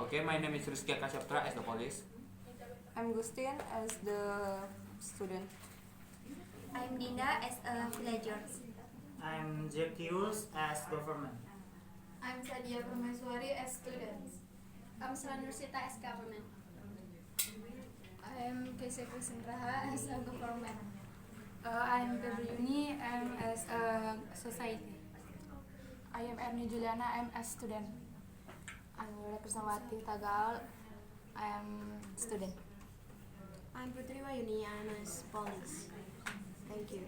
Okay, my name is Rizky Kasyaptra as the police. I'm Gustin as the student. I'm Dinda as a villager. I'm Zacchaeus as government. I'm Sadia Permaiswari as student. I'm Selanursita as government. I'm Kesha Kusinraha as a government. I'm Febriuni, I'm as a society. I am Erni Juliana, I'm a student. I'm Wira Krisnawati Tagal, I am student. I'm Putri Wayuni, I'm a police. Thank you.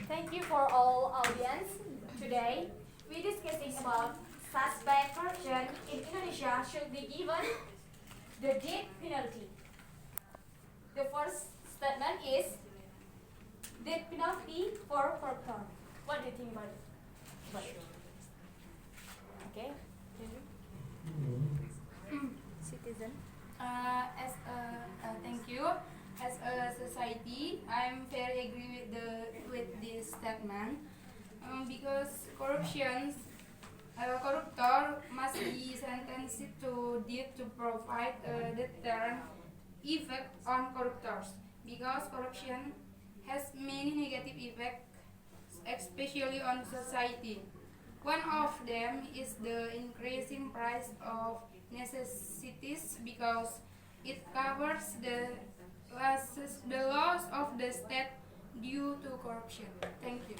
Thank you for all audience. Today, we discussing about suspect corruption in Indonesia should be given the death penalty. The first statement is death penalty for corruptor. What do you think about it? Okay. Citizen. Thank you. As a society, I'm very agree with this statement because corruptor must be sentenced to death to provide a deterrent effect on corruptors because corruption has many negative effects, especially on society. One of them is the increasing price of necessities because it covers the loss of the state due to corruption. Thank you.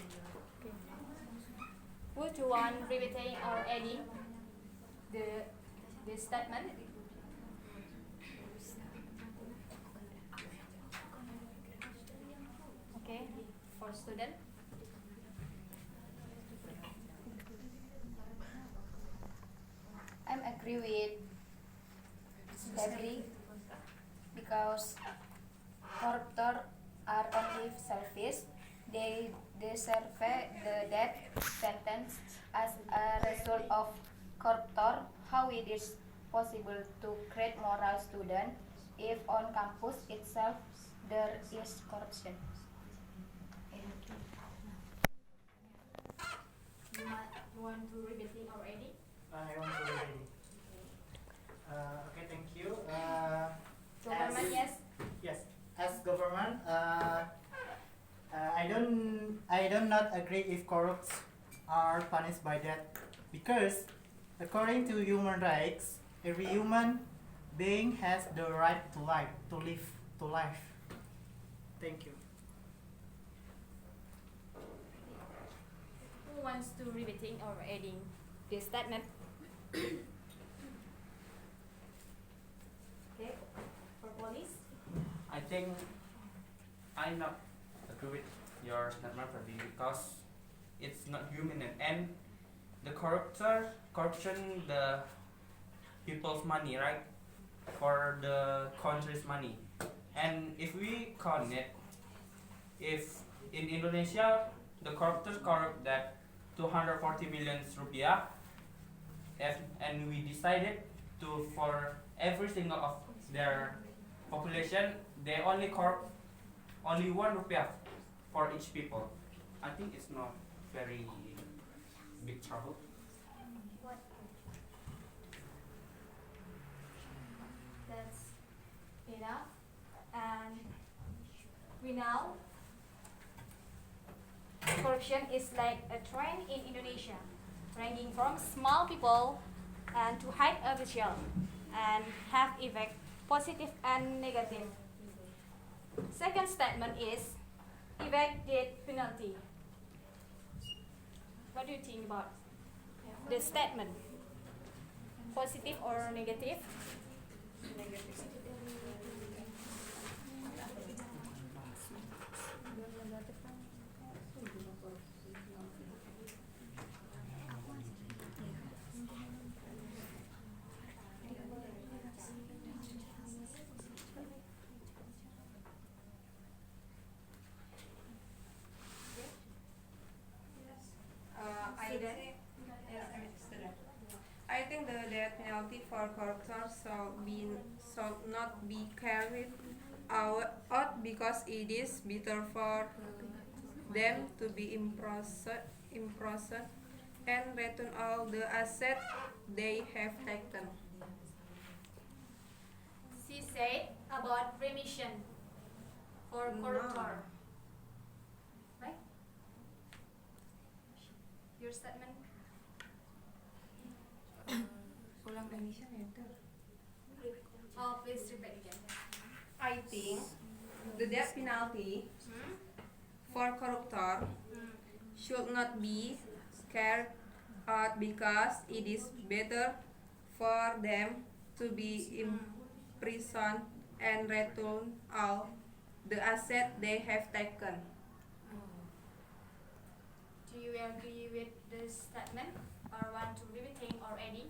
Would you want repeating or adding the statement? Okay, for student. I'm agree with Febri because corruptors are only selfish. They deserve the death sentence as a result of corruptor. How it is possible to create moral student if on campus itself there is corruption? You want to repeating or adding? I want to read it. Okay, thank you. Government, yes. Yes, as government, I do not agree if corrupts are punished by death because, according to human rights, every human being has the right to life, to life. Thank you. Who wants to repeating or adding this statement? Okay, for police. I think I not agree with your statement because it's not human and the corruption the people's money, right? For the country's money. And if we count it, if in Indonesia the corruptors corrupt that 240 million rupiah, and we decided to for every single of their population they only corrupt only 1 rupiah for each people. I think it's not very big trouble. What? That's enough. And we know corruption is like a trend in Indonesia, ranging from small people and to high official, and have effect positive and negative. Second statement is effect death penalty. What do you think about the statement? Positive or negative? I think the death penalty for corruptors should not be carried out because it is better for them to be imprisoned imprisoned and return all the assets they have taken. She said about remission for corruptor. Right? Your statement. Oh, please repeat again. I think the death penalty for corruptor should not be carried out because it is better for them to be imprisoned and return all the assets they have taken. Do you agree with this statement or want to repeat or adding?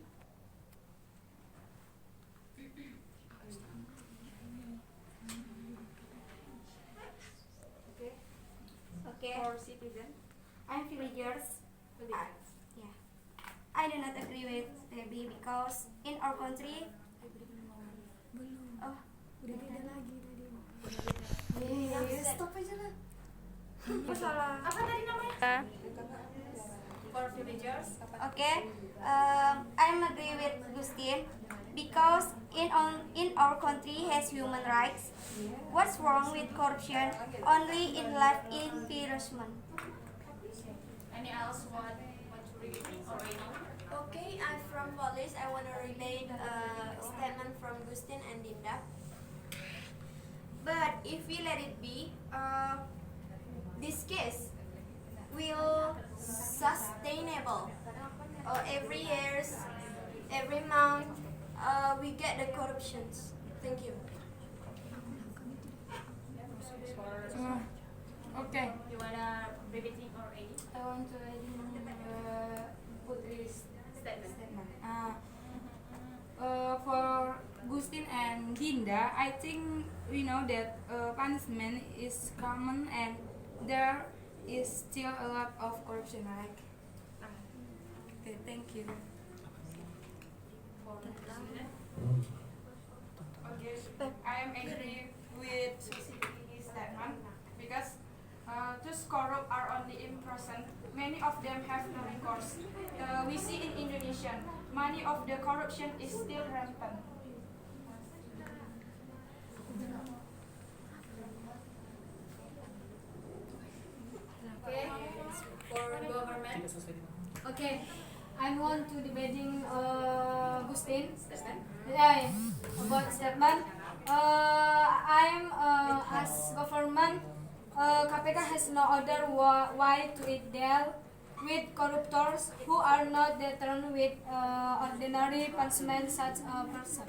Okay. Okay. For citizen. I'm villagers. Yeah. I do not agree with Debbie because in our country, oh, Udah beda lagi tadi. stop aja lah. Apa tadi namanya? For villagers. Okay, I'm agree with Gustin because in our country has human rights. What's wrong with corruption? Only in life imprisonment. Any else want to repeat or adding? Okay, I'm from Polish. I want to relate a statement from Gustin and Dinda. But if we let it be, this case will sustainable. Every years, every month, we get the corruptions. Thank you. Okay. You wanna repeat or adding? I want to put this Statement. For Gustin and Dinda, I think we know that punishment is common and there is still a lot of corruption, right? Okay, thank you. For student. Okay, I am agree with Susi's statement because those corrupt are only in prison. Many of them have no recourse. We see in Indonesia, many of the corruption is still rampant. Okay. For government. Okay, I want to debating Gustin. Statement. Yeah, about statement. I'm as government. KPK has no other way to deal with corruptors who are not determined with ordinary punishment such a person.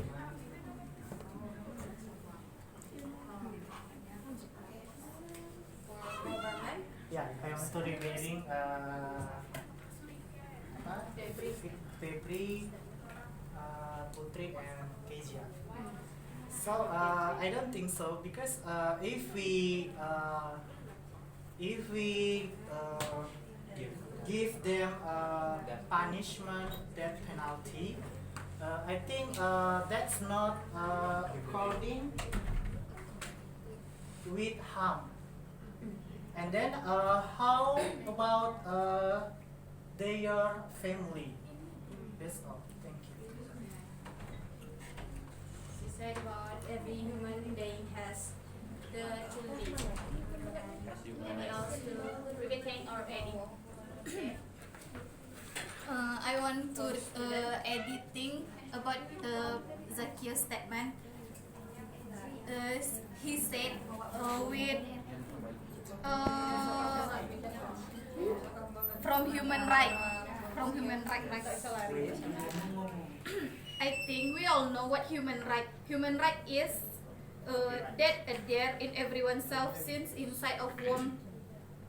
For government. Yeah, I want to reading Febri, Putri, and Kezia. So I don't think so because if we give them punishment, death penalty, I think that's not according with harm. And then how about their family? That's all. Thank you. She said about every human being has the to live. Any else to repeating or adding? Okay. I want to editing about Zakia's statement. He said with from human rights. I think we all know what human right. Human right is that there in everyone's self since inside of one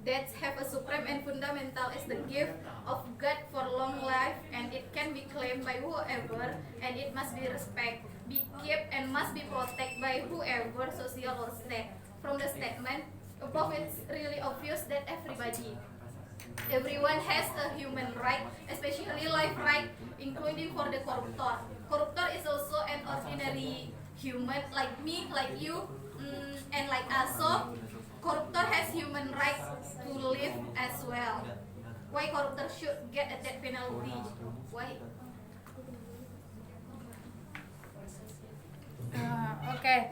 that have a supreme and fundamental as the gift of God for long life, and it can be claimed by whoever, and it must be respected, be kept, and must be protected by whoever, social or state. From the statement above, it's really obvious that everyone has a human right, especially life right, including for the corruptor. Corruptor is also an ordinary human like me, like you, and like us. So corruptor has human rights to live as well. why corruptors should get a death penalty? Why? Okay.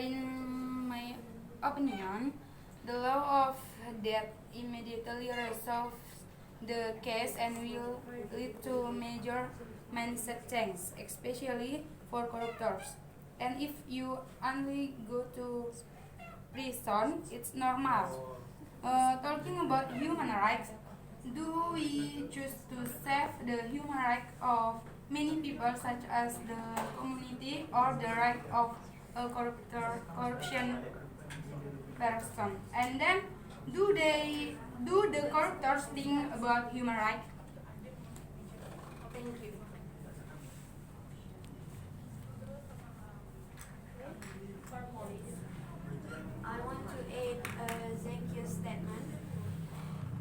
In my opinion, the law of death immediately resolves the case and will lead to major mindset change, especially for corruptors. And if you only go to prison, it's normal. Talking about human rights, do we choose to save the human right of many people, such as the community, or the right of a corruption person? And then, do the corruptors think about human rights? Thank you. I want to add Zekia's statement.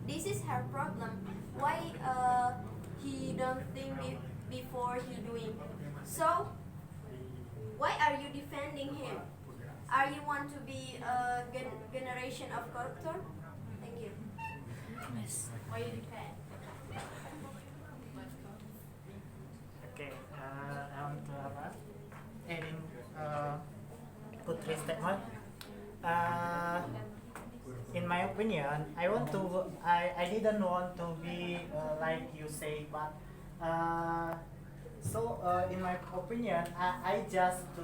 This is her problem. Why he don't think before he doing? So why are you defending him? Are you want to be a generation of corruptor? Thank you. Why you defend? Okay, I want to adding Putri's statement. In my opinion, I didn't want to be like you say, but in my opinion, I just to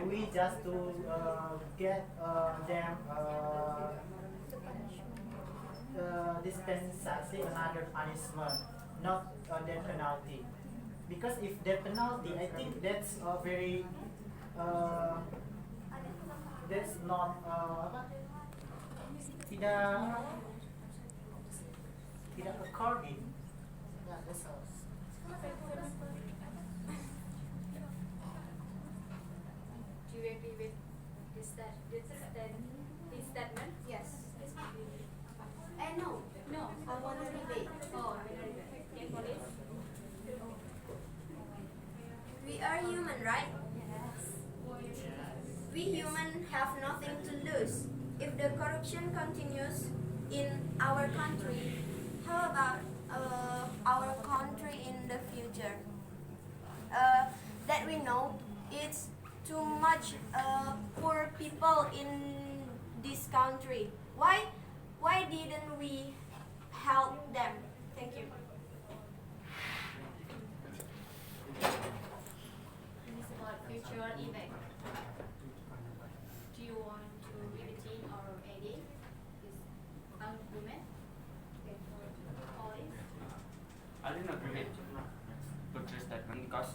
we just to get them dispensation another punishment, not death penalty. Because if death penalty, I think that's very that's not tidak according. Yeah, that's all. Do you agree with this statement? Yes. No. No. I want to debate. Oh, okay, police. We are human, right? We human have nothing to lose. If the corruption continues in our country, how about our country in the future? That we know it's too much poor people in this country. Why didn't we help them? Thank you. This is about future event. Do you want to repeat or edit this argument? Okay, for police. I didn't agree with this statement because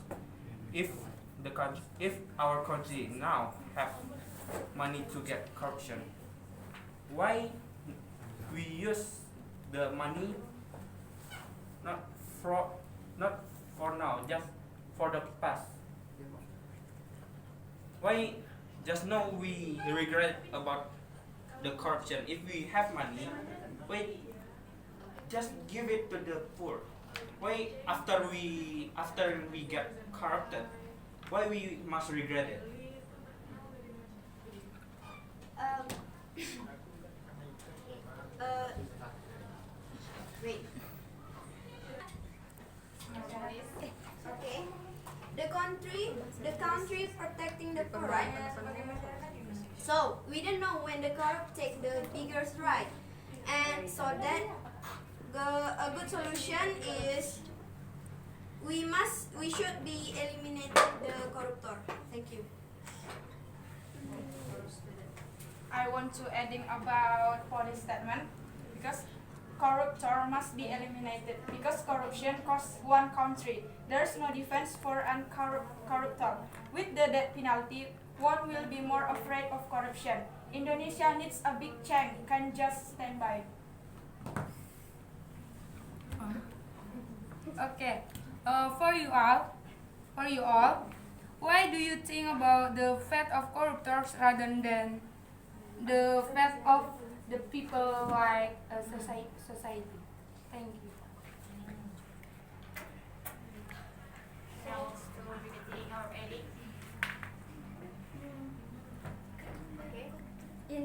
if our country now have money to get corruption, why we use the money not for now, just for the past? Why just now we regret about the corruption? If we have money, why just give it to the poor? Why after we get corrupted, why we must regret it? Wait. Okay. The country protecting the poor, right? So we don't know when the corrupt take the biggest right, and so that a good solution is we should be eliminating the corruptor. Thank you. I want to adding about police statement because corruptor must be eliminated because corruption costs one country. There's no defense for an corruptor. With the death penalty, one will be more afraid of corruption. Indonesia needs a big change. Can just stand by. Okay. For you all, why do you think about the fate of corruptors rather than the fate of the people like society? Thank you. Thanks to repeating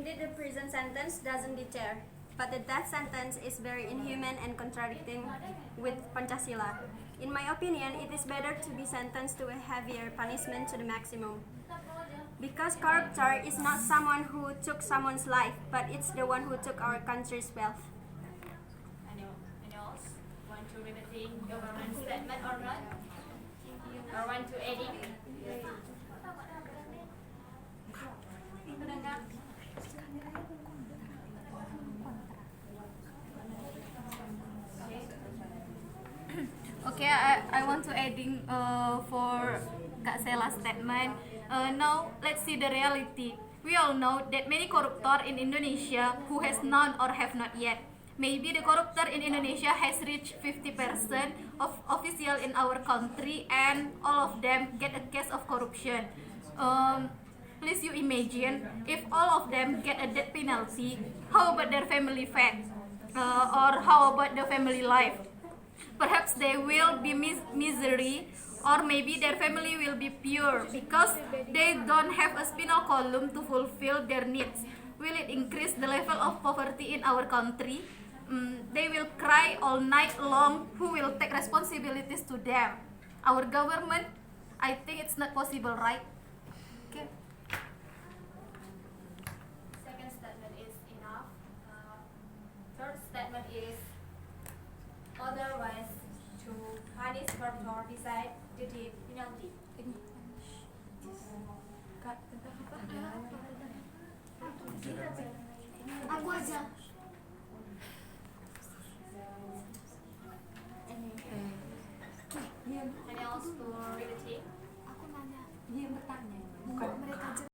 Indeed, the prison sentence doesn't deter, but the death sentence is very inhuman and contradicting with Pancasila. In my opinion, it is better to be sentenced to a heavier punishment to the maximum. Because corruptor is not someone who took someone's life, but it's the one who took our country's wealth. Anyone else want to repeat government statement or not? Or want to edit? Okay, I want to adding for Kak Sela's statement. Now let's see the reality. We all know that many corruptor in Indonesia who has none or have not yet. Maybe the corruptor in Indonesia has reached 50% of official in our country, and all of them get a case of corruption. Please you imagine if all of them get a death penalty, how about their family fate? Or how about the family life? Perhaps they will be misery, or maybe their family will be pure because they don't have a spinal column to fulfill their needs. Will it increase the level of poverty in our country? They will cry all night long. Who will take responsibilities to them? Our government? I think it's not possible, right? Okay. Second statement is enough. Third statement is otherwise to punish corruptor decide the death penalty. Aku aja.